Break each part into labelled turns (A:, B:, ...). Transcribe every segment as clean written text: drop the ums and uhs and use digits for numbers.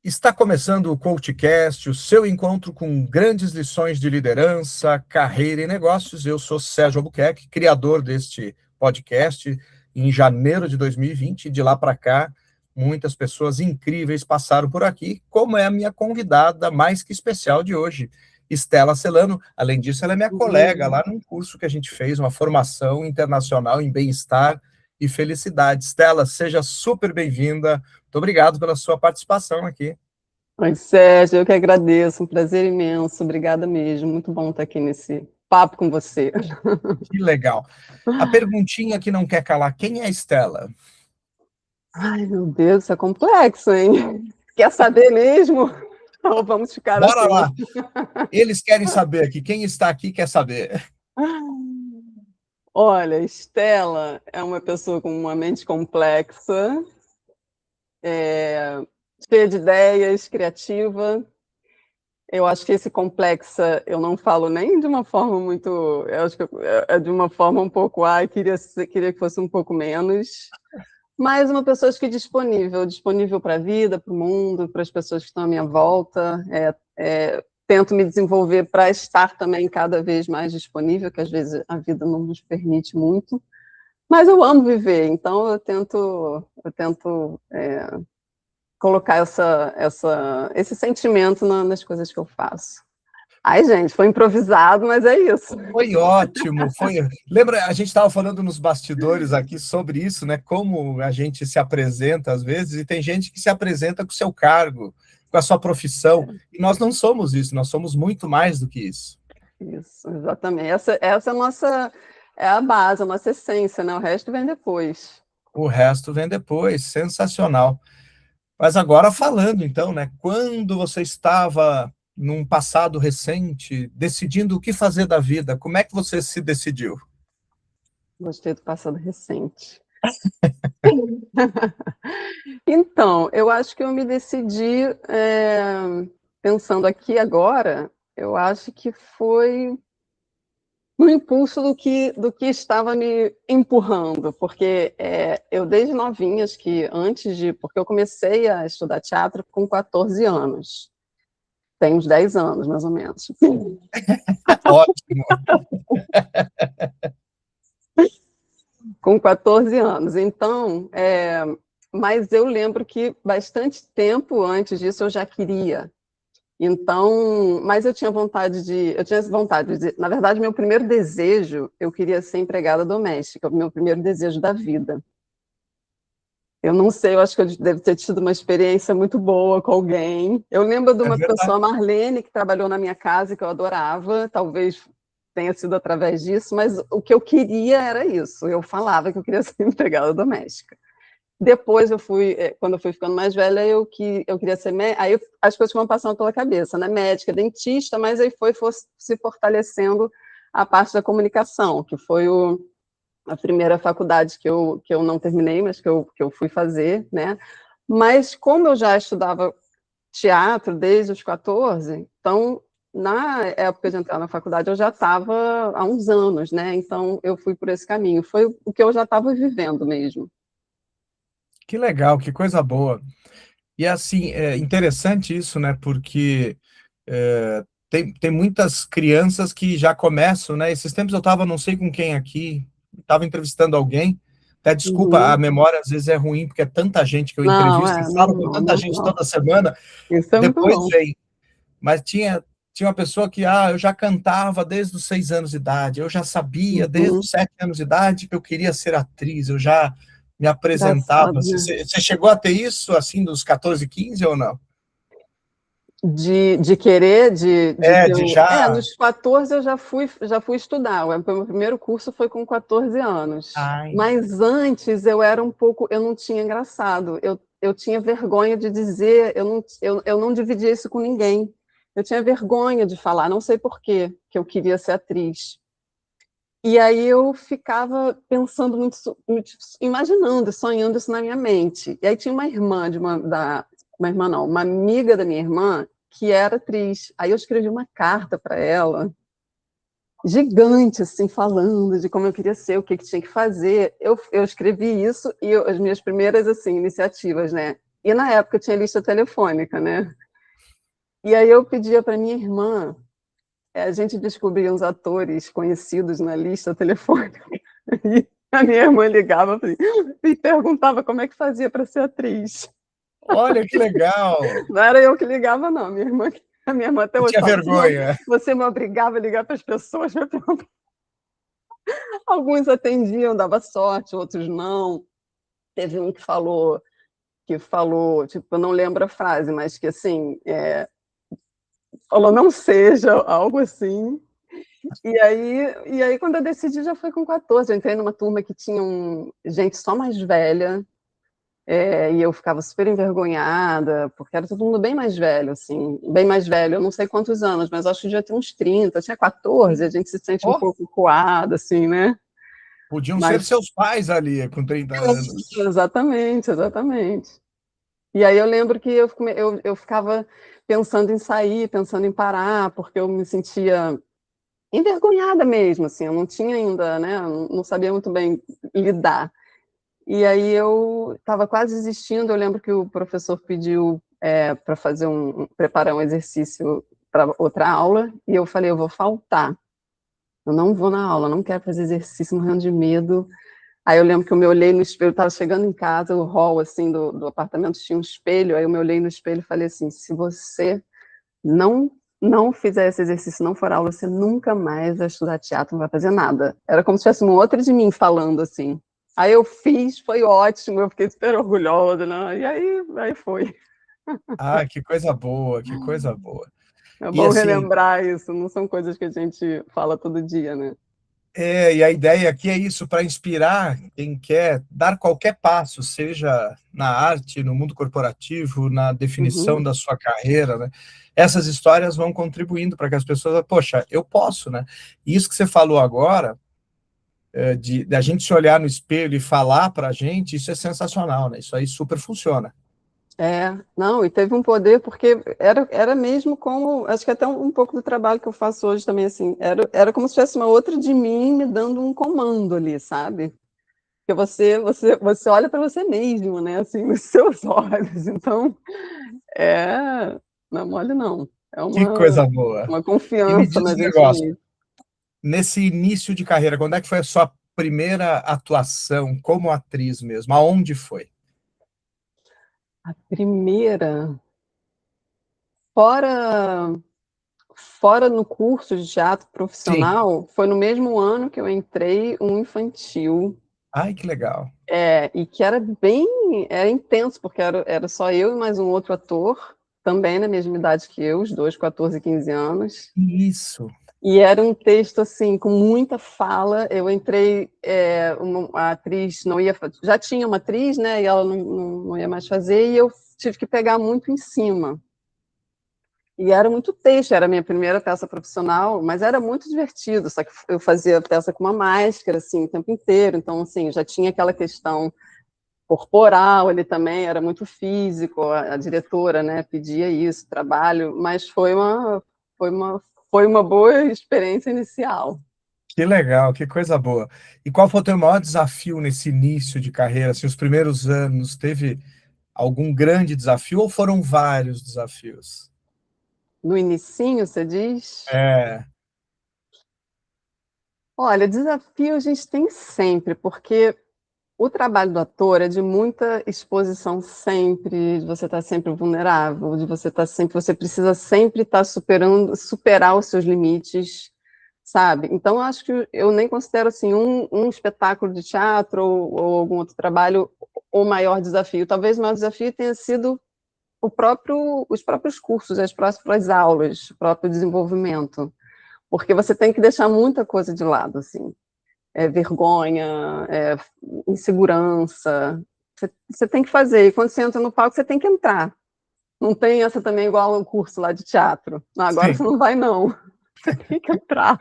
A: Está começando o CoachCast, o seu encontro com grandes lições de liderança, carreira e negócios. Eu sou Sérgio Albuquerque, criador deste podcast em janeiro de 2020. E de lá para cá, muitas pessoas incríveis passaram por aqui, como é a minha convidada mais que especial de hoje, Estela Celano. Além disso, ela é minha colega lá num curso que a gente fez, uma formação internacional em bem-estar e felicidade. Estela, seja super bem-vinda. Muito obrigado pela sua participação aqui.
B: Oi, Sérgio, eu que agradeço, um prazer imenso, obrigada mesmo, muito bom estar aqui nesse papo com você.
A: Que legal. A perguntinha que não quer calar, quem é a Estela?
B: Ai, meu Deus, isso é complexo, hein? Quer saber mesmo? Ou vamos ficar
A: Bora
B: assim?
A: lá. Eles querem saber aqui, quem está aqui quer saber.
B: Olha, Estela é uma pessoa com uma mente complexa, cheia de ideias, criativa. Eu acho que esse complexa, eu não falo nem de uma forma muito, eu acho que é de uma forma um pouco, queria que fosse um pouco menos, mas uma pessoa acho que disponível para a vida, para o mundo, para as pessoas que estão à minha volta, tento me desenvolver para estar também cada vez mais disponível, que às vezes a vida não nos permite muito, mas eu amo viver, então eu tento colocar esse sentimento nas coisas que eu faço. Ai, gente, foi improvisado, mas é isso.
A: Foi ótimo, foi. Lembra, a gente estava falando nos bastidores aqui sobre isso, né? Como a gente se apresenta às vezes, e tem gente que se apresenta com o seu cargo, com a sua profissão, e nós não somos isso, nós somos muito mais do que isso.
B: Isso, exatamente. Essa é a nossa, é a base, a nossa essência, né? O resto vem depois.
A: O resto vem depois, sensacional. Mas agora falando, então, né? Quando você estava num passado recente, decidindo o que fazer da vida, como é que você se decidiu?
B: Gostei do passado recente. Então, eu acho que eu me decidi, pensando aqui agora, eu acho que foi no impulso do que estava me empurrando, porque eu desde novinha, acho que porque eu comecei a estudar teatro com 14 anos, tem uns 10 anos, mais ou menos.
A: Ótimo.
B: Com 14 anos, então, mas eu lembro que bastante tempo antes disso eu já queria. Então, mas eu tinha essa vontade de, na verdade, meu primeiro desejo, eu queria ser empregada doméstica, o meu primeiro desejo da vida. Eu não sei, eu acho que eu devo ter tido uma experiência muito boa com alguém. Eu lembro de
A: É
B: uma
A: verdade.
B: pessoa, Marlene, que trabalhou na minha casa, que eu adorava, talvez tenha sido através disso, mas o que eu queria era isso. Eu falava que eu queria ser empregada doméstica. Depois quando eu fui ficando mais velha, eu queria ser médica, aí as coisas foram passando pela cabeça, né? Médica, dentista, mas aí foi se fortalecendo a parte da comunicação, que foi a primeira faculdade que eu não terminei, mas que eu fui fazer, né? Mas como eu já estudava teatro desde os 14, então, na época de entrar na faculdade, eu já estava há uns anos, né? Então, eu fui por esse caminho. Foi o que eu já estava vivendo mesmo.
A: Que legal, que coisa boa. E assim, é interessante isso, né? Porque tem muitas crianças que já começam, né? Esses tempos eu estava, não sei com quem aqui, estava entrevistando alguém. Até desculpa, a
B: Uhum.
A: memória às vezes é ruim, porque é tanta gente que eu
B: Não,
A: entrevisto e falo com
B: normal,
A: tanta gente
B: normal.
A: toda semana,
B: Isso é muito
A: depois
B: bom.
A: vem. Mas tinha uma pessoa que, eu já cantava desde os 6 anos de idade, eu já sabia desde
B: Uhum.
A: os 7 anos de idade que eu queria ser atriz, eu já me apresentava.
B: Engraçado, né?
A: Você chegou a ter isso, assim, dos 14, 15 ou não?
B: De querer, de
A: É,
B: ter
A: de já.
B: nos 14 eu já fui estudar. O meu primeiro curso foi com 14 anos.
A: Ai,
B: Mas antes eu não tinha engraçado. Eu tinha vergonha de dizer, eu não dividia isso com ninguém. Eu tinha vergonha de falar, não sei por quê, que eu queria ser atriz. E aí eu ficava pensando muito, imaginando, sonhando isso na minha mente. E aí tinha uma irmã uma irmã não, uma amiga da minha irmã que era atriz. Aí eu escrevi uma carta para ela, gigante, assim, falando de como eu queria ser, o que tinha que fazer. Eu escrevi isso e as minhas primeiras, assim, iniciativas, né? E na época tinha lista telefônica, né? E aí eu pedia para minha irmã, a gente descobria uns atores conhecidos na lista telefônica, e a minha irmã ligava e perguntava como é que fazia para ser atriz.
A: Olha que legal!
B: Não era eu que ligava, não, a minha irmã até
A: Você
B: hoje
A: tinha
B: fala,
A: vergonha.
B: você me obrigava a ligar para as pessoas, pra perguntar. Alguns atendiam, dava sorte, outros não. Teve um que falou, tipo, eu não lembro a frase, mas que assim, falou não seja, algo assim. E aí quando eu decidi já foi com 14, eu entrei numa turma que tinha gente só mais velha, e eu ficava super envergonhada, porque era todo mundo bem mais velho, assim, bem mais velho, eu não sei quantos anos, mas acho que devia ter uns 30, eu tinha 14, a gente se sente um
A: Oh,
B: pouco coada, assim, né?
A: podiam ser
B: Mas,
A: seus pais ali com 30 anos.
B: exatamente, exatamente. E aí eu lembro que eu ficava pensando em sair, pensando em parar, porque eu me sentia envergonhada mesmo, assim, eu não tinha ainda, né, não sabia muito bem lidar. E aí eu estava quase desistindo, eu lembro que o professor pediu para preparar um exercício para outra aula, e eu falei, eu vou faltar, eu não vou na aula, não quero fazer exercício, morrendo de medo. Aí eu lembro que eu me olhei no espelho, estava chegando em casa, o hall assim do apartamento tinha um espelho, aí eu me olhei no espelho e falei assim, se você não fizer esse exercício, não for aula, você nunca mais vai estudar teatro, não vai fazer nada. Era como se tivesse uma outra de mim falando assim. Aí eu fiz, foi ótimo, eu fiquei super orgulhosa, né? E aí foi.
A: Ah, que coisa boa, que coisa boa.
B: É
A: E
B: bom
A: assim,
B: relembrar isso, não são coisas que a gente fala todo dia, né?
A: e a ideia aqui é isso, para inspirar quem quer dar qualquer passo, seja na arte, no mundo corporativo, na definição
B: Uhum.
A: da sua carreira, né? Essas histórias vão contribuindo para que as pessoas, poxa, eu posso, né? E isso que você falou agora, de a gente se olhar no espelho e falar para a gente, isso é sensacional, né? Isso aí super funciona.
B: Não, e teve um poder, porque era mesmo como, acho que até um pouco do trabalho que eu faço hoje também, assim, era como se tivesse uma outra de mim me dando um comando ali, sabe? Porque você olha para você mesmo, né, assim, nos seus olhos, então, é, não é mole não, é
A: Que coisa boa.
B: uma
A: E me
B: confiança
A: diz
B: na
A: um
B: gente
A: negócio,
B: mesmo.
A: nesse início de carreira, quando é que foi a sua primeira atuação como atriz mesmo? Aonde foi?
B: A primeira, fora fora no curso de teatro
A: Sim.
B: profissional, foi no mesmo ano que eu entrei um infantil.
A: Ai, que legal.
B: E que era intenso, porque era só eu e mais um outro ator, também na mesma idade que eu, os dois, 14 e 15 anos.
A: Isso.
B: E era um texto, assim, com muita fala. Eu entrei, a atriz não ia, já tinha uma atriz, né, e ela não ia mais fazer, e eu tive que pegar muito em cima. E era muito texto, era a minha primeira peça profissional, mas era muito divertido, só que eu fazia a peça com uma máscara, assim, o tempo inteiro, então, assim, já tinha aquela questão corporal, ele também era muito físico, a diretora, né, pedia isso, trabalho, mas foi uma, foi uma boa experiência inicial.
A: Que legal, que coisa boa. E qual foi o teu maior desafio nesse início de carreira, assim, os primeiros anos? Teve algum grande desafio ou foram vários desafios?
B: No inicinho, você diz?
A: É,
B: Olha, desafio a gente tem sempre, porque o trabalho do ator é de muita exposição sempre, de você estar sempre vulnerável, de você estar sempre, você precisa sempre estar superar os seus limites, sabe? Então, eu acho que eu nem considero assim um espetáculo de teatro ou algum outro trabalho o maior desafio. Talvez o maior desafio tenha sido os próprios cursos, as próprias aulas, o próprio desenvolvimento, porque você tem que deixar muita coisa de lado, assim, vergonha, insegurança. Você tem que fazer. E quando você entra no palco, você tem que entrar. Não tem essa também igual o curso lá de teatro. Não, agora
A: sim,
B: você não vai, não. Você tem que entrar.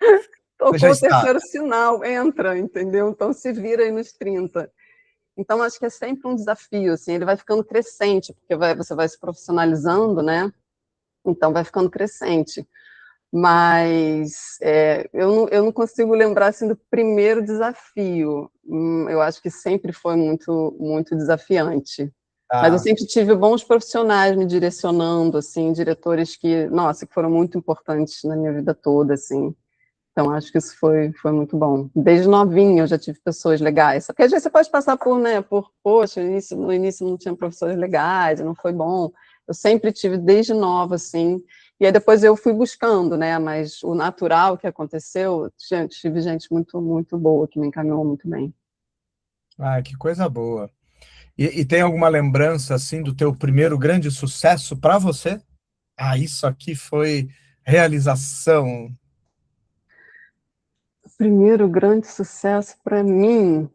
A: você já
B: Tocou o
A: está.
B: terceiro sinal, entra, entendeu? Então se vira aí nos 30. Então acho que é sempre um desafio, assim, ele vai ficando crescente, porque você vai se profissionalizando, né? Então vai ficando crescente. Mas eu não consigo lembrar assim, do primeiro desafio. Eu acho que sempre foi muito, muito desafiante. Mas eu
A: Ah,
B: sempre tive bons profissionais me direcionando, assim, diretores que, nossa, que foram muito importantes na minha vida toda, assim. Então, acho que isso foi muito bom. Desde novinha eu já tive pessoas legais. Porque às vezes você pode passar por, né, poxa, no início não tinha professores legais, não foi bom. Eu sempre tive desde nova, assim. E aí depois eu fui buscando, né, mas o natural que aconteceu, tive gente muito, muito boa que me encaminhou muito bem.
A: que coisa boa. E tem alguma lembrança, assim, do teu primeiro grande sucesso para você? Isso aqui foi realização.
B: Primeiro grande sucesso para mim.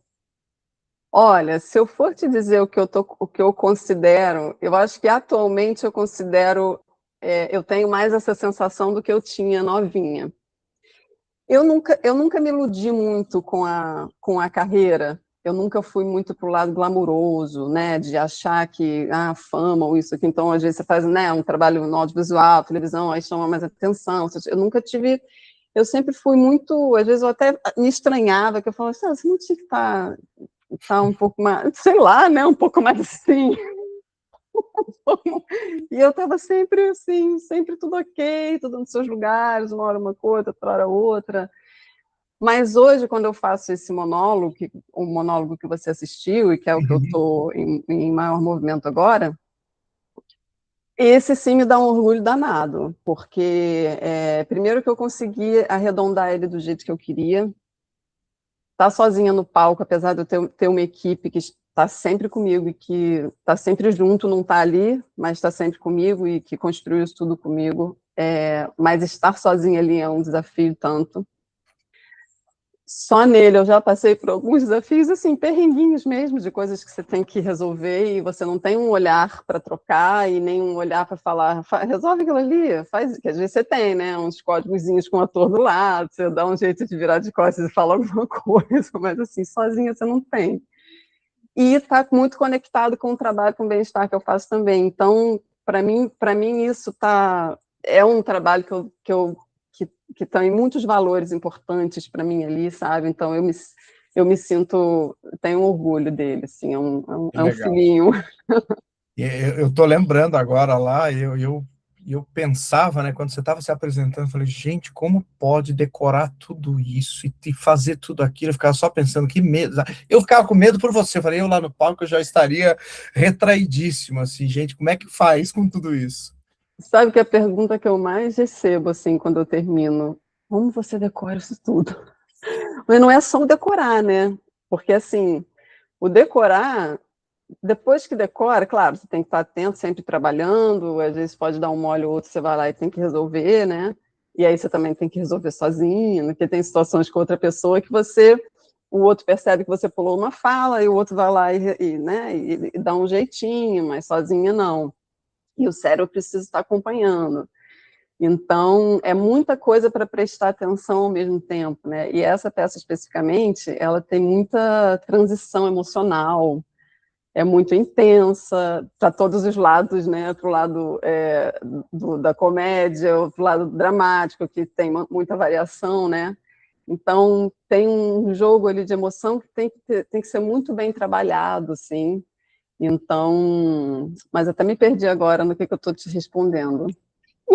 B: Olha, se eu for te dizer o que eu considero, eu acho que atualmente eu considero, eu tenho mais essa sensação do que eu tinha novinha. Eu nunca me iludi muito com a carreira. Eu nunca fui muito para o lado glamuroso, né, de achar que fama ou isso aqui. Então, às vezes você faz, né, um trabalho no audiovisual, televisão, aí chama mais atenção. Eu nunca tive. Eu sempre fui muito. Às vezes eu até me estranhava, que eu falava assim, você não tinha que estar um pouco mais, sei lá, né, um pouco mais assim. E eu estava sempre assim, sempre tudo ok, tudo nos seus lugares, uma hora uma coisa, outra hora outra. Mas hoje, quando eu faço esse monólogo, o monólogo que você assistiu, e que é o que eu
A: Uhum.
B: estou em maior movimento agora, esse sim me dá um orgulho danado, porque primeiro que eu consegui arredondar ele do jeito que eu queria, estar sozinha no palco, apesar de eu ter uma equipe que está sempre comigo e que está sempre junto, não está ali, mas está sempre comigo e que construiu isso tudo comigo, mas estar sozinha ali é um desafio tanto. Só nele eu já passei por alguns desafios, assim, perrenguinhos mesmo, de coisas que você tem que resolver e você não tem um olhar para trocar e nem um olhar para falar, resolve aquilo ali, faz, que às vezes você tem, né, uns códigozinhos com o ator do lado, você dá um jeito de virar de costas e falar alguma coisa, mas assim, sozinha você não tem. E está muito conectado com o trabalho, com o bem-estar que eu faço também. Então, para mim isso é um trabalho que tem muitos valores importantes para mim ali, sabe? Então eu me sinto, tenho um orgulho dele, assim,
A: Que
B: é um
A: legal.
B: filhinho.
A: E eu estou lembrando agora lá, eu pensava, né, quando você estava se apresentando, eu falei, gente, como pode decorar tudo isso e fazer tudo aquilo? Eu ficava só pensando, que medo. Eu ficava com medo por você, eu falei, eu lá no palco eu já estaria retraidíssimo, assim, gente, como é que faz com tudo isso?
B: Sabe que a pergunta que eu mais recebo, assim, quando eu termino, como você decora isso tudo? Mas não é só o decorar, né? Porque, assim, o decorar, depois que decora, claro, você tem que estar atento, sempre trabalhando, às vezes pode dar um mole ou outro, você vai lá e tem que resolver, né? E aí você também tem que resolver sozinho, porque tem situações com outra pessoa que o outro percebe que você pulou uma fala e o outro vai lá né, e dá um jeitinho, mas sozinha não. E o cérebro precisa estar acompanhando. Então, é muita coisa para prestar atenção ao mesmo tempo, né? E essa peça especificamente, ela tem muita transição emocional, é muito intensa para todos os lados, né? Para o lado da comédia, para o lado dramático, que tem muita variação, né? Então, tem um jogo ali de emoção que tem que ser muito bem trabalhado, assim. Então, mas até me perdi agora no que eu estou te respondendo.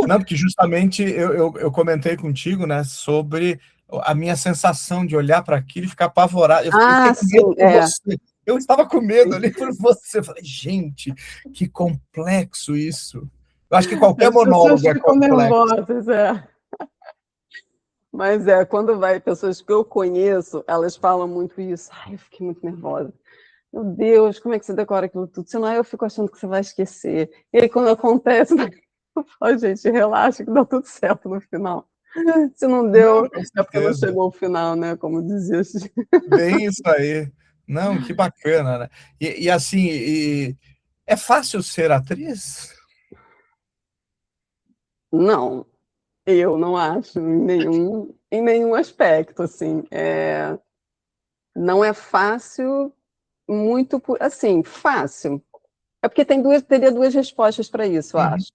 A: Não, porque justamente eu comentei contigo, né, sobre a minha sensação de olhar para aquilo e ficar apavorado. Eu fiquei
B: Ah,
A: com medo
B: sim,
A: por você. Eu estava com medo ali por você. Eu falei, gente, que complexo isso. Eu acho que qualquer
B: as pessoas
A: monólogo é
B: ficam
A: complexo.
B: nervosas, Mas quando vai pessoas que eu conheço, elas falam muito isso. Ai, eu fiquei muito nervosa. Meu Deus, como é que você decora aquilo tudo? Senão eu fico achando que você vai esquecer. E aí, quando acontece, eu falo, gente, relaxa que dá tudo certo no final. Se não
A: Não,
B: deu,
A: com
B: é porque não
A: certeza.
B: chegou ao final, né? Como dizia.
A: Bem isso aí. Não, que bacana, né? E assim, é fácil ser atriz?
B: Não, eu não acho em nenhum aspecto, assim. Não é fácil, muito, assim, fácil. É porque teria duas respostas para isso, eu
A: Uhum.
B: acho.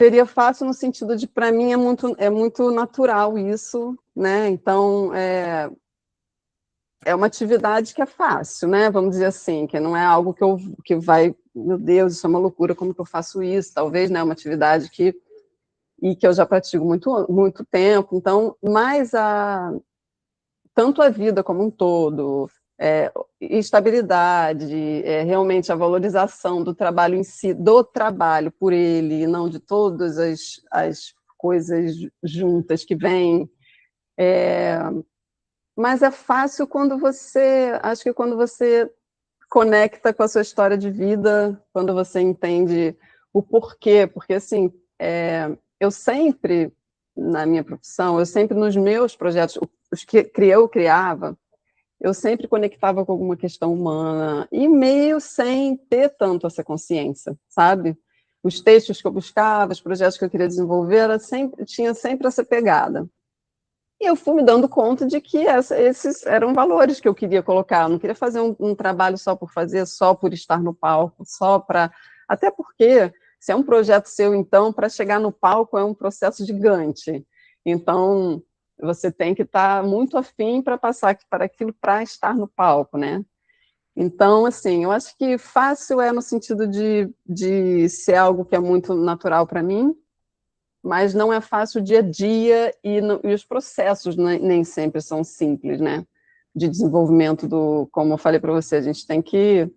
B: Seria fácil no sentido de, para mim, é muito natural isso, né? Então, é uma atividade que é fácil, né? Vamos dizer assim, que não é algo que vai, meu Deus, isso é uma loucura, como que eu faço isso? Talvez, né, uma atividade que eu já pratico muito tempo, então, mas tanto a vida como um todo, estabilidade, realmente a valorização do trabalho em si, do trabalho por ele, e não de todas as coisas juntas que vêm. Mas é fácil acho que quando você conecta com a sua história de vida, quando você entende o porquê, porque assim, eu sempre, na minha profissão, eu sempre nos meus projetos, os que eu criava, eu sempre conectava com alguma questão humana, e meio sem ter tanto essa consciência, sabe? Os textos que eu buscava, os projetos que eu queria desenvolver, tinha sempre essa pegada. E eu fui me dando conta de que esses eram valores que eu queria colocar. Eu não queria fazer um trabalho só por fazer, só por estar no palco, só para... Até porque, se é um projeto seu, então, para chegar no palco é um processo gigante. Então, você tem que estar muito afim para passar para aquilo, para estar no palco, né? Então, assim, eu acho que fácil é no sentido de ser algo que é muito natural para mim, mas não é fácil o dia a dia e os processos nem sempre são simples, né? De desenvolvimento como eu falei para você, a gente tem que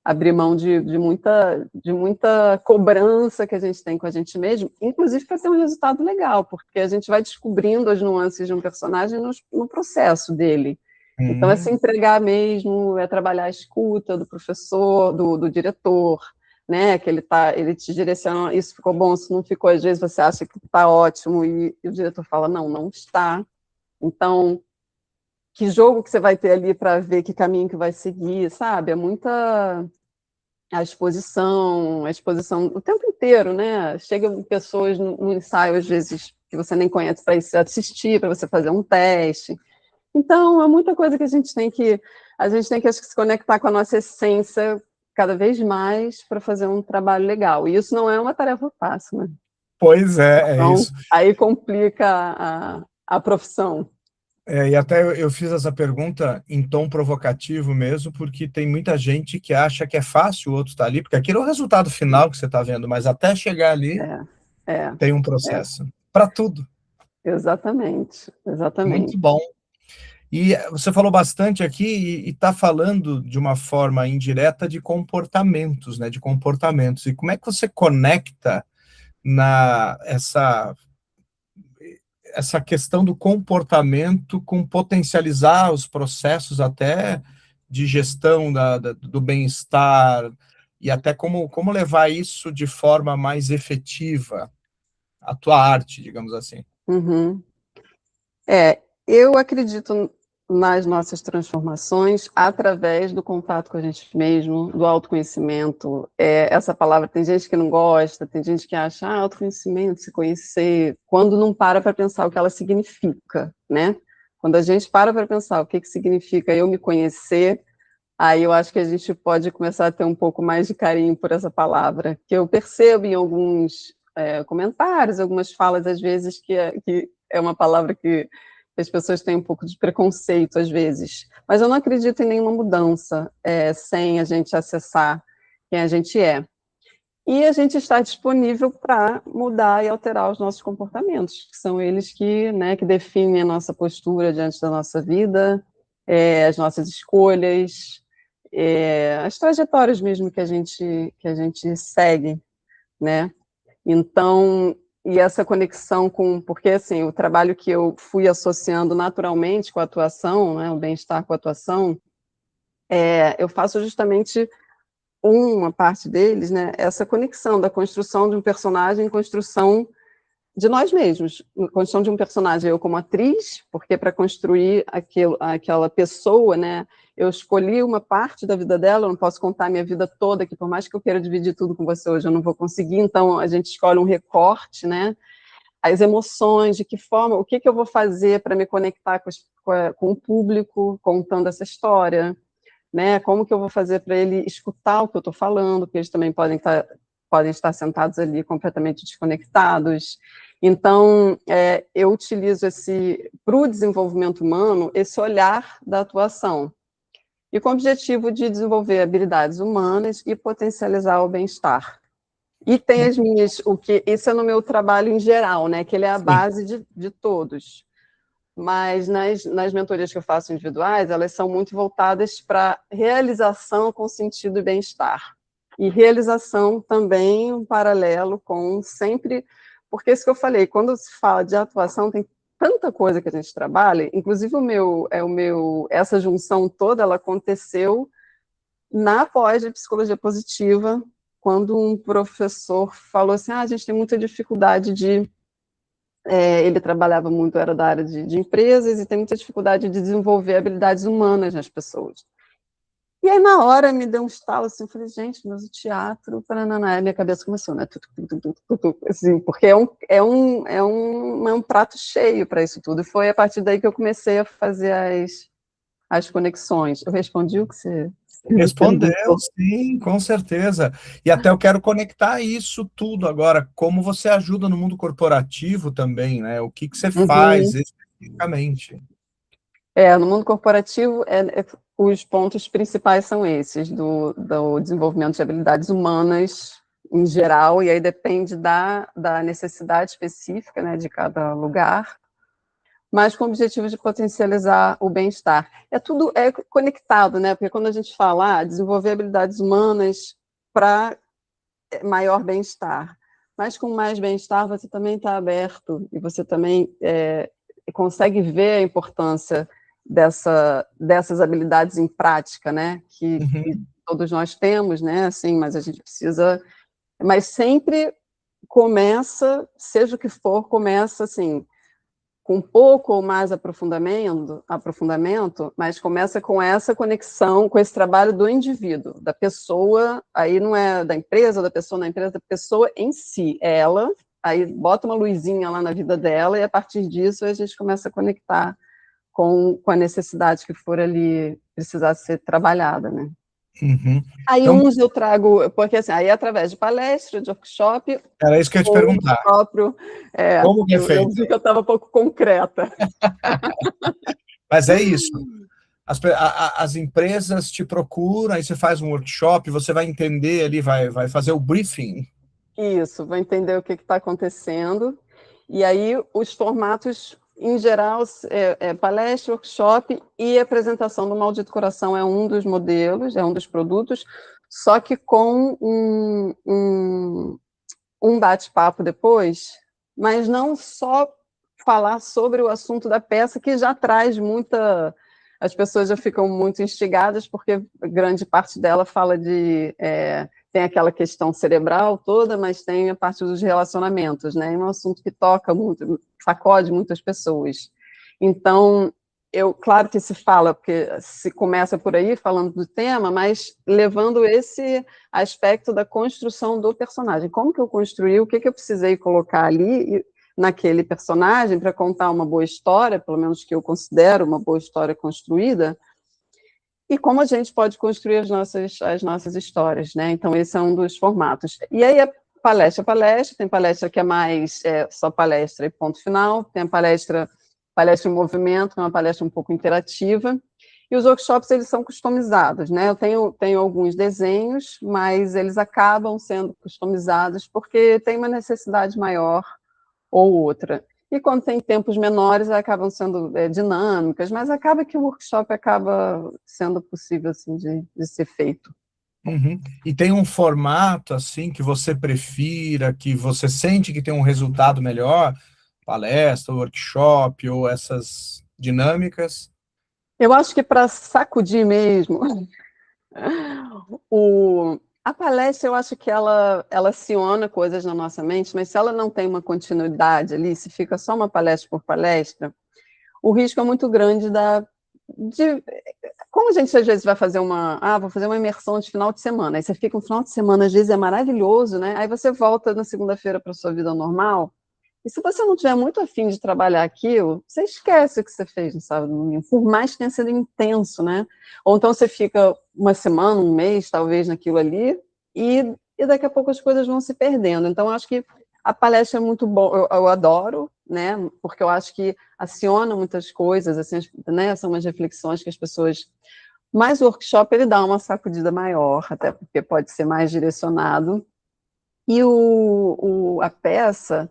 B: abrir mão de muita cobrança que a gente tem com a gente mesmo, inclusive para ter um resultado legal, porque a gente vai descobrindo as nuances de um personagem no processo dele. Então, é se entregar mesmo, é trabalhar a escuta do professor, do diretor, né, que ele te direciona, isso ficou bom, isso não ficou, às vezes você acha que está ótimo, e o diretor fala, não está. Então, que jogo que você vai ter ali para ver que caminho que vai seguir, sabe? É muita a exposição o tempo inteiro, né? Chegam pessoas no ensaio, às vezes, que você nem conhece, para assistir, para você fazer um teste. Então, é muita coisa que a gente tem que, acho que, se conectar com a nossa essência cada vez mais para fazer um trabalho legal. E isso não é uma tarefa fácil, né?
A: Pois é
B: Então,
A: isso.
B: aí complica a profissão.
A: E até eu fiz essa pergunta em tom provocativo mesmo, porque tem muita gente que acha que é fácil o outro estar ali, porque aquele é o resultado final que você está vendo, mas até chegar ali
B: É, é,
A: tem um
B: é,
A: processo. Para tudo.
B: exatamente,
A: Muito
B: exatamente.
A: bom. E você falou bastante aqui e está falando de uma forma indireta de comportamentos, né? De comportamentos. E como é que você conecta essa questão do comportamento com potencializar os processos até de gestão do bem-estar e até como levar isso de forma mais efetiva, a tua arte, digamos assim.
B: Uhum. Eu acredito nas nossas transformações através do contato com a gente mesmo, do autoconhecimento. Essa palavra, tem gente que não gosta, tem gente que acha, autoconhecimento, se conhecer, quando não para pensar o que ela significa, né? Quando a gente para pensar o que significa eu me conhecer, aí eu acho que a gente pode começar a ter um pouco mais de carinho por essa palavra, que eu percebo em alguns comentários, algumas falas, às vezes, que é uma palavra que as pessoas têm um pouco de preconceito, às vezes. Mas eu não acredito em nenhuma mudança sem a gente acessar quem a gente é. E a gente está disponível para mudar e alterar os nossos comportamentos, que são eles que definem a nossa postura diante da nossa vida, as nossas escolhas, as trajetórias mesmo que a gente segue, né? Então, e essa conexão porque assim, o trabalho que eu fui associando naturalmente com a atuação, né, o bem-estar com a atuação, eu faço justamente uma parte deles, né, essa conexão da construção de um personagem, construção de nós mesmos, construção de um personagem, eu como atriz, porque para construir aquela pessoa, né, eu escolhi uma parte da vida dela, eu não posso contar a minha vida toda, que por mais que eu queira dividir tudo com você hoje, eu não vou conseguir, então a gente escolhe um recorte, né, as emoções, de que forma, o que eu vou fazer para me conectar com o público, contando essa história, né, como que eu vou fazer para ele escutar o que eu estou falando, porque eles também podem estar sentados ali completamente desconectados. Então, eu utilizo para o desenvolvimento humano, esse olhar da atuação, e com o objetivo de desenvolver habilidades humanas e potencializar o bem-estar. E tem isso é no meu trabalho em geral, né, que ele é a base de todos. Mas nas mentorias que eu faço individuais, elas são muito voltadas para realização com sentido e bem-estar. E realização também um paralelo com sempre... Porque isso que eu falei, quando se fala de atuação, tem tanta coisa que a gente trabalha, inclusive essa junção toda, ela aconteceu na pós de psicologia positiva, quando um professor falou assim, a gente tem muita dificuldade ele trabalhava muito, era da área de empresas, e tem muita dificuldade de desenvolver habilidades humanas nas pessoas. E aí, na hora, me deu um estalo, assim, eu falei, gente, mas o teatro, aí minha cabeça começou, né, assim, porque é um prato cheio para isso tudo, e foi a partir daí que eu comecei a fazer as conexões. Eu respondi o que você
A: Respondeu,
B: perguntou.
A: sim, com certeza. E até eu quero conectar isso tudo agora, como você ajuda no mundo corporativo também, né? O que você faz especificamente?
B: No mundo corporativo, os pontos principais são esses, do desenvolvimento de habilidades humanas em geral, e aí depende da necessidade específica, né, de cada lugar, mas com o objetivo de potencializar o bem-estar. Tudo conectado, né, porque quando a gente fala desenvolver habilidades humanas para maior bem-estar, mas com mais bem-estar você também está aberto, e você também consegue ver a importância dessas habilidades em prática, né, que todos nós temos, né, assim, mas a gente precisa, mas sempre começa, seja o que for, começa assim, com um pouco ou mais aprofundamento, mas começa com essa conexão, com esse trabalho do indivíduo, da pessoa, aí não é da empresa, da pessoa na empresa, da pessoa em si, ela, aí bota uma luzinha lá na vida dela, e a partir disso a gente começa a conectar com a necessidade que for ali precisar ser trabalhada, né? Aí
A: Então,
B: uns eu trago, porque assim, aí através de palestra, de workshop,
A: era isso que eu ia te
B: ou
A: perguntar.
B: do próprio...
A: Como que é
B: eu
A: feito?
B: vi que eu estava um pouco concreta.
A: Mas é isso. As empresas te procuram, aí você faz um workshop, você vai entender ali, vai fazer o briefing.
B: Isso, vai entender o que está acontecendo. E aí os formatos, em geral, palestra, workshop e apresentação do Maldito Coração é um dos modelos, é um dos produtos, só que com um bate-papo depois, mas não só falar sobre o assunto da peça, que já traz muita... As pessoas já ficam muito instigadas, porque grande parte dela fala tem aquela questão cerebral toda, mas tem a parte dos relacionamentos, né? É um assunto que toca muito, sacode muitas pessoas. Então, claro que se fala, porque se começa por aí falando do tema, mas levando esse aspecto da construção do personagem. Como que eu construí, o que eu precisei colocar ali naquele personagem para contar uma boa história, pelo menos que eu considero uma boa história construída, e como a gente pode construir as nossas histórias, né? Então, esse é um dos formatos. E aí, palestra, tem palestra que é mais só palestra e ponto final, tem a palestra em movimento, que é uma palestra um pouco interativa, e os workshops, eles são customizados, né? Eu tenho alguns desenhos, mas eles acabam sendo customizados porque tem uma necessidade maior ou outra. E quando tem tempos menores, acabam sendo dinâmicas, mas acaba que o workshop acaba sendo possível assim, de ser feito.
A: E tem um formato assim que você prefira, que você sente que tem um resultado melhor? Palestra, workshop ou essas dinâmicas?
B: Eu acho que para sacudir mesmo, a palestra, eu acho que ela aciona coisas na nossa mente, mas se ela não tem uma continuidade ali, se fica só uma palestra por palestra, o risco é muito grande como a gente às vezes vai fazer vou fazer uma imersão de final de semana, aí você fica um final de semana, às vezes é maravilhoso, né? Aí você volta na segunda-feira para sua vida normal, e se você não tiver muito afim de trabalhar aquilo, você esquece o que você fez no sábado e domingo, por mais que tenha sido intenso, né? Ou então você fica uma semana, um mês, talvez, naquilo ali, e daqui a pouco as coisas vão se perdendo. Então, acho que A palestra é muito bom, eu adoro, né? Porque eu acho que aciona muitas coisas, assim, né? São umas reflexões que as pessoas... Mas o workshop, ele dá uma sacudida maior, até porque pode ser mais direcionado. E a peça,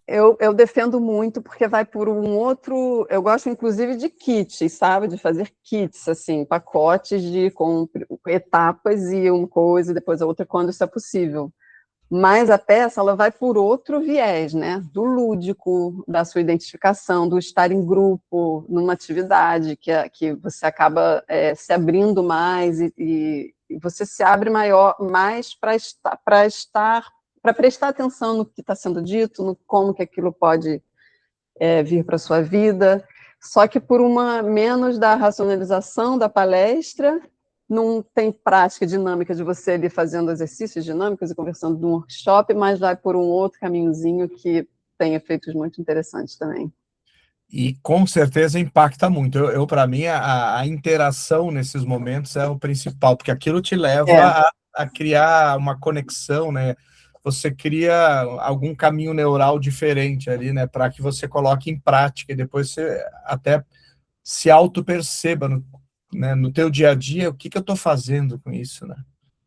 B: eu defendo muito, porque vai por um outro... Eu gosto, inclusive, de kits, sabe? De fazer kits, assim, pacotes com etapas e uma coisa, depois a outra, quando isso é possível. Mas a peça, ela vai por outro viés, né? Do lúdico, da sua identificação, do estar em grupo, numa atividade que você acaba se abrindo mais e você se abre mais para prestar atenção no que está sendo dito, no como que aquilo pode vir para a sua vida, só que por uma menos da racionalização da palestra, não tem prática dinâmica de você ali fazendo exercícios dinâmicos e conversando num workshop, mas vai por um outro caminhozinho que tem efeitos muito interessantes também.
A: E com certeza impacta muito. Para mim, a interação nesses momentos é o principal, porque aquilo te leva a criar uma conexão, né? Você cria algum caminho neural diferente ali, né? Para que você coloque em prática e depois você até se auto-perceba né, no teu dia a dia o que eu estou fazendo com isso, né?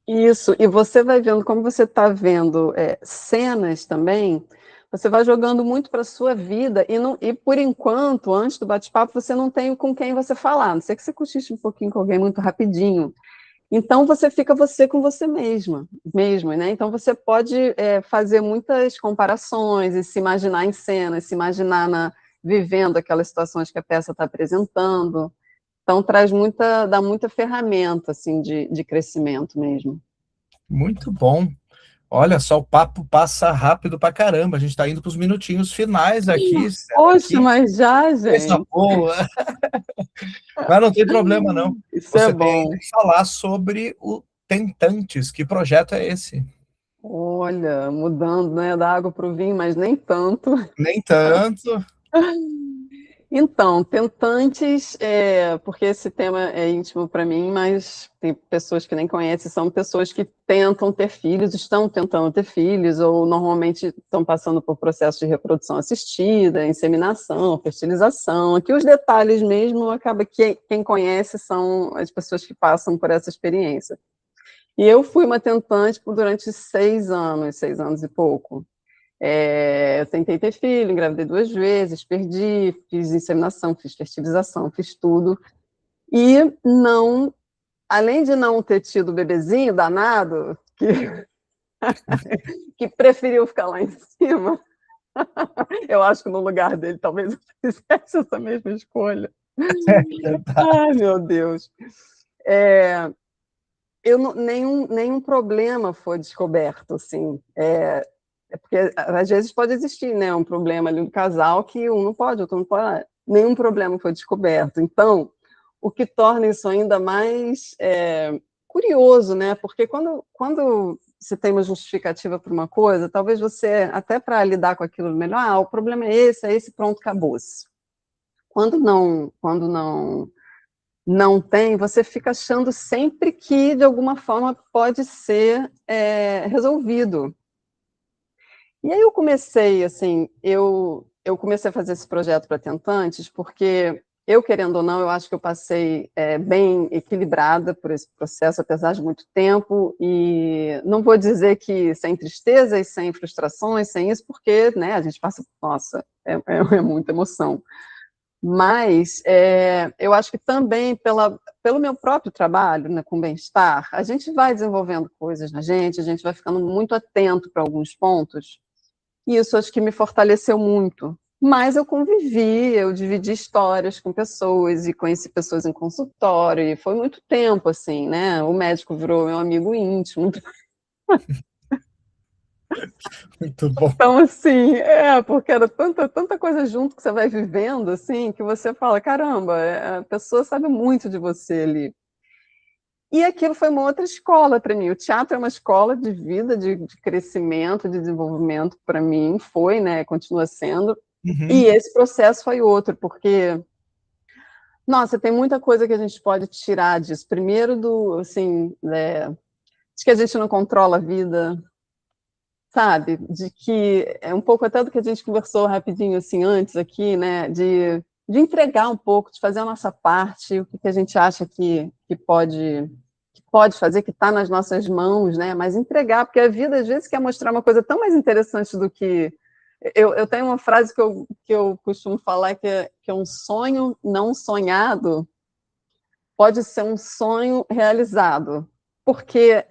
B: Isso, e você vai vendo, como você está vendo cenas também, você vai jogando muito para a sua vida, e por enquanto, antes do bate-papo, você não tem com quem você falar, a não ser que você cochiche um pouquinho com alguém muito rapidinho. Então, você fica você com você mesmo, né? Então, você pode fazer muitas comparações e se imaginar em cenas, se imaginar vivendo aquelas situações que a peça está apresentando. Então, dá muita ferramenta, assim, de crescimento mesmo.
A: Muito bom. Olha só, o papo passa rápido pra caramba. A gente está indo para os minutinhos finais aqui.
B: Poxa, mas já,
A: Coisa
B: gente.
A: boa. Mas não tem problema, não.
B: Isso é
A: Você tem
B: bom.
A: que falar sobre o Tentantes. Que projeto é esse?
B: Olha, mudando, né, da água para o vinho, mas nem tanto.
A: Nem tanto.
B: Então, tentantes, porque esse tema é íntimo para mim, mas tem pessoas que nem conhecem, são pessoas que tentam ter filhos, estão tentando ter filhos, ou normalmente estão passando por processo de reprodução assistida, inseminação, fertilização. Aqui os detalhes mesmo, acaba que quem conhece são as pessoas que passam por essa experiência. E eu fui uma tentante durante 6 anos e pouco. Eu tentei ter filho, engravidei 2 vezes, perdi, fiz inseminação, fiz fertilização, fiz tudo. E não, além de não ter tido o bebezinho danado, que preferiu ficar lá em cima, eu acho que no lugar dele talvez eu fizesse essa mesma escolha. Ai, meu Deus. Nenhum problema foi descoberto, assim. Porque às vezes pode existir, né, um problema ali no casal que um não pode, outro não pode. Nenhum problema foi descoberto. Então, o que torna isso ainda mais curioso, né? Porque quando você tem uma justificativa para uma coisa, talvez você, até para lidar com aquilo melhor, o problema é esse, pronto, acabou-se. Quando não tem, você fica achando sempre que, de alguma forma, pode ser resolvido. E aí eu comecei, assim, eu comecei a fazer esse projeto para tentantes, porque eu, querendo ou não, eu acho que eu passei bem equilibrada por esse processo, apesar de muito tempo, e não vou dizer que sem tristezas, sem frustrações, sem isso, porque, né, a gente passa, nossa, é muita emoção. Mas eu acho que também pelo meu próprio trabalho, né, com bem-estar, a gente vai desenvolvendo coisas na gente, a gente vai ficando muito atento para alguns pontos, e isso acho que me fortaleceu muito. Mas eu dividi histórias com pessoas, e conheci pessoas em consultório, e foi muito tempo, assim, né? O médico virou meu amigo íntimo.
A: Muito bom.
B: Então, assim, porque era tanta coisa junto que você vai vivendo, assim, que você fala, caramba, a pessoa sabe muito de você ali. E aquilo foi uma outra escola para mim. O teatro é uma escola de vida, de crescimento, de desenvolvimento para mim, foi, né, continua sendo. E
A: Uhum.
B: esse processo foi outro, porque, nossa, tem muita coisa que a gente pode tirar disso. Primeiro, de que a gente não controla a vida, sabe, de que é um pouco até do que a gente conversou rapidinho assim antes aqui, né, de entregar um pouco, de fazer a nossa parte, o que, que a gente acha que pode fazer, que está nas nossas mãos, né, mas entregar, porque a vida às vezes quer mostrar uma coisa tão mais interessante do que... Eu tenho uma frase que eu costumo falar que é um sonho não sonhado pode ser um sonho realizado, porque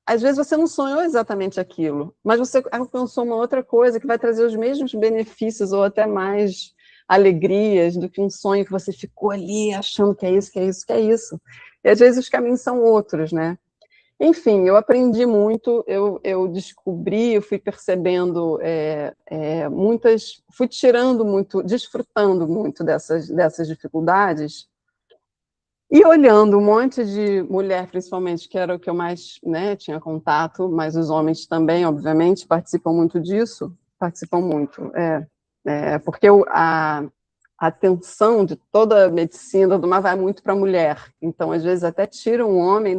B: às vezes você não sonhou exatamente aquilo, mas você alcançou uma outra coisa que vai trazer os mesmos benefícios ou até mais alegrias do que um sonho que você ficou ali achando que é isso, que é isso, que é isso. E às vezes os caminhos são outros, né? Enfim, eu aprendi muito, eu descobri, eu fui percebendo fui tirando muito, desfrutando muito dessas dificuldades, e olhando um monte de mulher, principalmente, que era o que eu mais, né, tinha contato, mas os homens também, obviamente, participam muito disso, participam muito, porque a atenção de toda a medicina do mar vai muito para a mulher, então, às vezes, até tiram o homem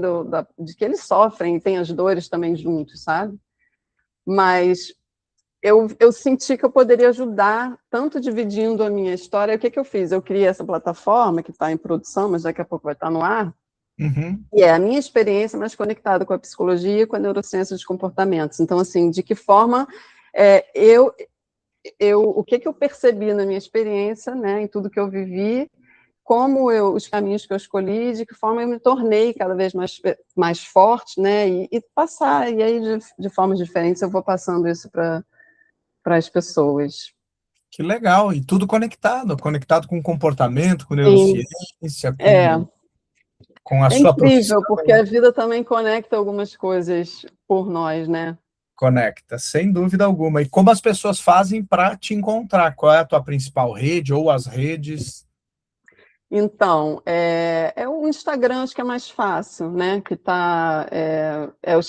B: de que eles sofrem e têm as dores também juntos, sabe? Mas eu senti que eu poderia ajudar, tanto dividindo a minha história. O que eu fiz? Eu criei essa plataforma, que está em produção, mas daqui a pouco vai estar no ar, e é a minha experiência mais conectada com a psicologia e com a neurociência dos comportamentos. Então, assim, de que forma o que eu percebi na minha experiência, né, em tudo que eu vivi, os caminhos que eu escolhi, de que forma eu me tornei cada vez mais forte, né, e passar, e aí de formas diferentes eu vou passando isso para as pessoas.
A: Que legal, e tudo conectado com comportamento, com
B: Sim,
A: neurociência,
B: é.
A: com a
B: É
A: sua
B: incrível,
A: profissão.
B: porque a vida também conecta algumas coisas por nós, né?
A: Conecta, sem dúvida alguma. E como as pessoas fazem para te encontrar? Qual é a tua principal rede ou as redes?
B: Então, o Instagram, acho que é mais fácil, né? Que tá, o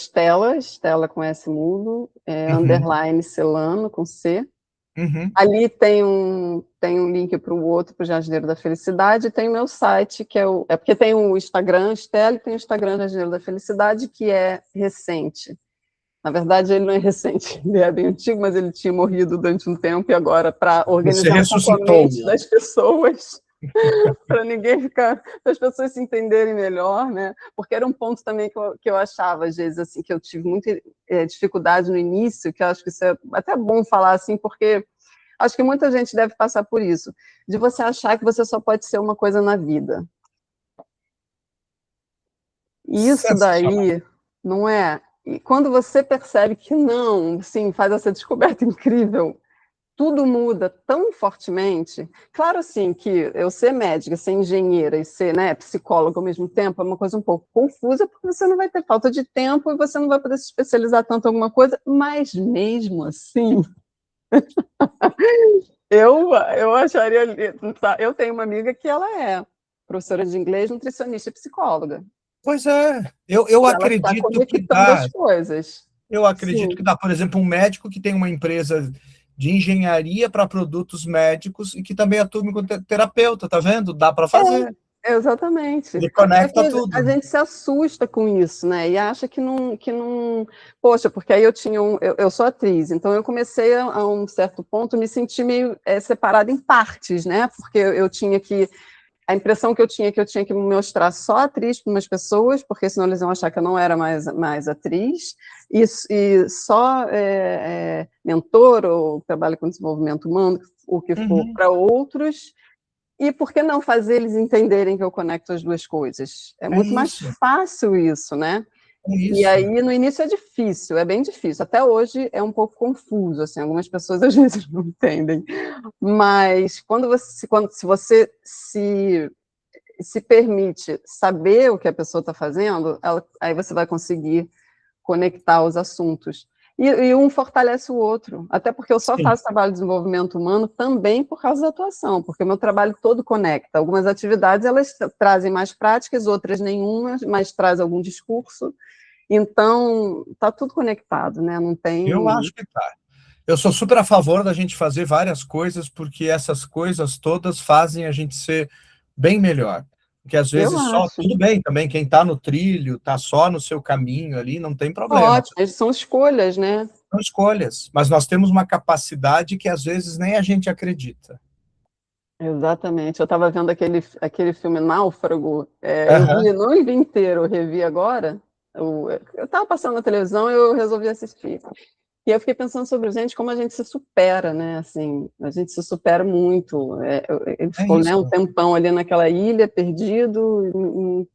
B: Stella com S mudo, underline Celano, com C.
A: Uhum.
B: Ali tem um link para o outro, para o Jardineiro da Felicidade, e tem o meu site, que porque tem o Instagram Stella e tem o Instagram Jardineiro da Felicidade, que é recente. Na verdade, ele não é recente, ele é bem antigo, mas ele tinha morrido durante um tempo, e agora, para
A: Você
B: organizar um pouco a
A: ressuscitou.
B: mente das pessoas, para ninguém ficar, para as pessoas se entenderem melhor, né? Porque era um ponto também que eu achava, às vezes, assim, que eu tive muita dificuldade no início, que eu acho que isso é até bom falar assim, porque acho que muita gente deve passar por isso, de você achar que você só pode ser uma coisa na vida. E isso
A: Sensacional.
B: daí, não é? E quando você percebe que não, sim, faz essa descoberta incrível, tudo muda tão fortemente. Claro, assim, que eu ser médica, ser engenheira e ser, né, psicóloga ao mesmo tempo é uma coisa um pouco confusa, porque você não vai ter falta de tempo e você não vai poder se especializar tanto em alguma coisa, mas mesmo assim, eu acharia... Eu tenho uma amiga que ela é professora de inglês, nutricionista e psicóloga.
A: Pois é, eu
B: E ela está
A: acredito que
B: conectando as coisas.
A: eu acredito
B: Sim.
A: que dá, por exemplo, um médico que tem uma empresa de engenharia para produtos médicos e que também atua como terapeuta, tá vendo? Dá para fazer.
B: Exatamente.
A: Ele
B: Só que
A: conecta
B: a
A: tudo.
B: gente se assusta com isso, né? E acha que não... Poxa, porque aí eu sou atriz, então eu comecei a um certo ponto me sentir meio separada em partes, né? Porque eu tinha que... A impressão que eu tinha que me mostrar só atriz para umas pessoas, porque senão eles iam achar que eu não era mais atriz, e só mentor ou trabalho com desenvolvimento humano, o que for,
A: Uhum.
B: para outros. E por que não fazer eles entenderem que eu conecto as duas coisas? É
A: É
B: muito mais
A: isso,
B: fácil isso, né?
A: é
B: E
A: isso.
B: aí, no início é difícil, é bem difícil. Até hoje é um pouco confuso, assim, algumas pessoas às vezes não entendem. Mas se você se permite saber o que a pessoa está fazendo, aí você vai conseguir conectar os assuntos. E um fortalece o outro, até porque eu só
A: Sim.
B: faço trabalho de desenvolvimento humano também por causa da atuação, porque o meu trabalho todo conecta. Algumas atividades, elas trazem mais práticas, outras nenhuma, mas traz algum discurso. Então, está tudo conectado, né? Não
A: Eu
B: tem...
A: acho que tá. Eu sou super a favor da gente fazer várias coisas, porque essas coisas todas fazem a gente ser bem melhor. Porque às
B: Eu
A: vezes só,
B: acho.
A: tudo bem também, quem está no trilho, está só no seu caminho ali, não tem problema.
B: Ótimo, são escolhas, né?
A: São escolhas, mas nós temos uma capacidade que às vezes nem a gente acredita.
B: Exatamente. Eu estava vendo aquele filme Náufrago, eu
A: Aham.
B: não vi inteiro, eu revi agora. Eu estava passando na televisão e eu resolvi assistir. E eu fiquei pensando sobre, gente, como a gente se supera, né? Assim, a gente se supera muito. Ele
A: É
B: ficou, né, um
A: isso.
B: tempão ali naquela ilha, perdido,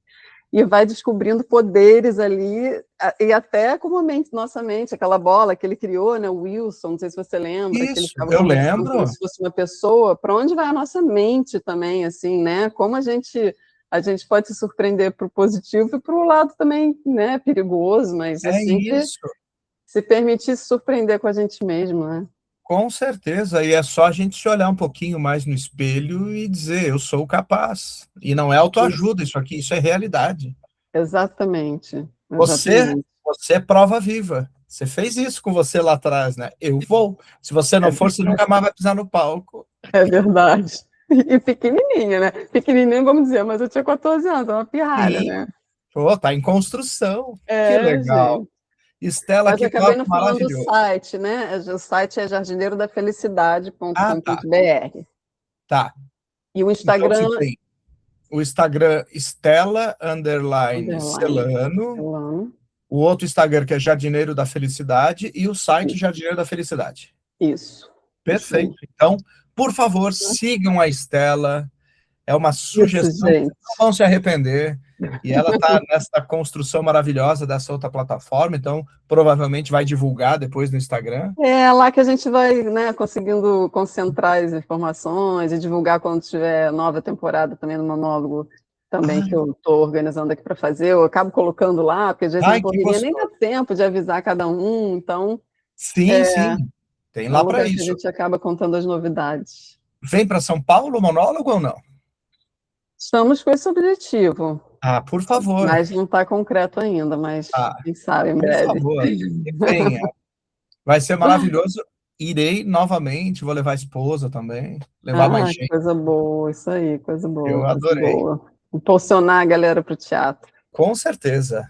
B: e vai descobrindo poderes ali, e até como nossa mente, aquela bola que ele criou, né, o Wilson, não sei se você lembra, que ele
A: Isso,
B: ficava
A: eu
B: conversando como
A: lembro.
B: se fosse uma pessoa, para onde vai a nossa mente também, assim, né, como a gente pode se surpreender para o positivo e para o lado também, né, perigoso, mas
A: É
B: sempre
A: isso.
B: se permitir se surpreender com a gente mesmo, né.
A: Com certeza, e é só a gente se olhar um pouquinho mais no espelho e dizer, eu sou capaz. E não é
B: Isso,
A: autoajuda isso aqui, isso é realidade.
B: exatamente,
A: Você,
B: exatamente.
A: você é prova viva. Você fez isso com você lá atrás, né? Eu vou. Se você não for, você nunca mais vai pisar no palco.
B: É verdade. E pequenininha, né? Pequenininha, vamos dizer, mas eu tinha 14 anos, é uma pirralha,
A: Sim.
B: né?
A: Pô, tá em construção. Que
B: É,
A: legal.
B: gente.
A: Estela,
B: Mas eu
A: que
B: acabei
A: papo
B: não falando do
A: maravilhoso.
B: site, né? O site é
A: Ah, tá,
B: jardineirodafelicidade.com.br.
A: tá.
B: E o
A: Então você
B: Instagram,
A: tem o Instagram Estela underline
B: underline,
A: Celano,
B: Elano.
A: o outro Instagram que é Jardineiro da Felicidade e o site
B: Isso,
A: Jardineiro da Felicidade.
B: isso
A: Perfeito.
B: mesmo.
A: Então, por favor, sigam a Estela. É uma
B: Isso,
A: sugestão que
B: gente.
A: vocês não vão se arrepender. E ela está nessa construção maravilhosa dessa outra plataforma, então provavelmente vai divulgar depois no Instagram.
B: É lá que a gente vai, né, conseguindo concentrar as informações e divulgar quando tiver nova temporada também no monólogo também que
A: Ai,
B: eu estou organizando aqui para fazer. Eu acabo colocando lá, porque às vezes na
A: ai, que
B: correria nem dá
A: gostoso.
B: tempo de avisar cada um, então
A: Sim, sim. Tem
B: é um
A: lá para
B: lugar que a
A: isso.
B: gente acaba contando as novidades.
A: Vem para São Paulo, monólogo ou não?
B: Estamos com esse objetivo,
A: Ah, por favor.
B: mas não está concreto ainda, mas
A: Ah,
B: quem sabe em
A: por
B: breve.
A: favor. Que venha. Vai ser maravilhoso. Irei novamente, vou levar a esposa também, levar mais
B: Ah,
A: gente.
B: coisa boa, isso aí, coisa
A: Eu
B: boa, coisa
A: adorei.
B: boa. Impulsionar a galera para o teatro.
A: Com certeza.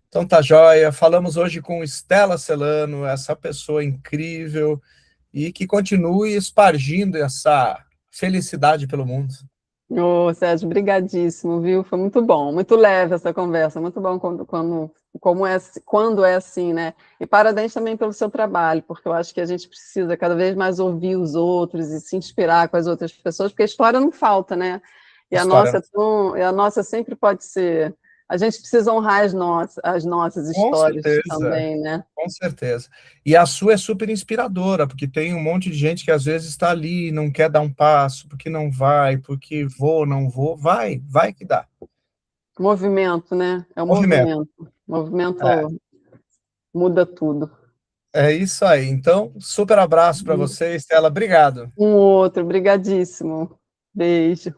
A: Então tá joia. Falamos hoje com Estela Celano, essa pessoa incrível e que continue espargindo essa felicidade pelo mundo.
B: Ô, Sérgio, brigadíssimo, viu? Foi muito bom, muito leve essa conversa, muito bom quando é assim, né? E parabéns também pelo seu trabalho, porque eu acho que a gente precisa cada vez mais ouvir os outros e se inspirar com as outras pessoas, porque a história não falta, né? E a
A: História,
B: nossa, e a nossa sempre pode ser. A gente precisa honrar as nossas
A: com
B: histórias
A: certeza,
B: também, né?
A: com certeza. E a sua é super inspiradora, porque tem um monte de gente que às vezes está ali, não quer dar um passo, porque não vai, porque vou, não vou, vai que dá.
B: Movimento, né? É o
A: Movimento.
B: movimento. Movimento
A: É,
B: muda tudo.
A: é isso aí. Então, super abraço para você, Estela. Obrigado.
B: Um outro, brigadíssimo. Beijo.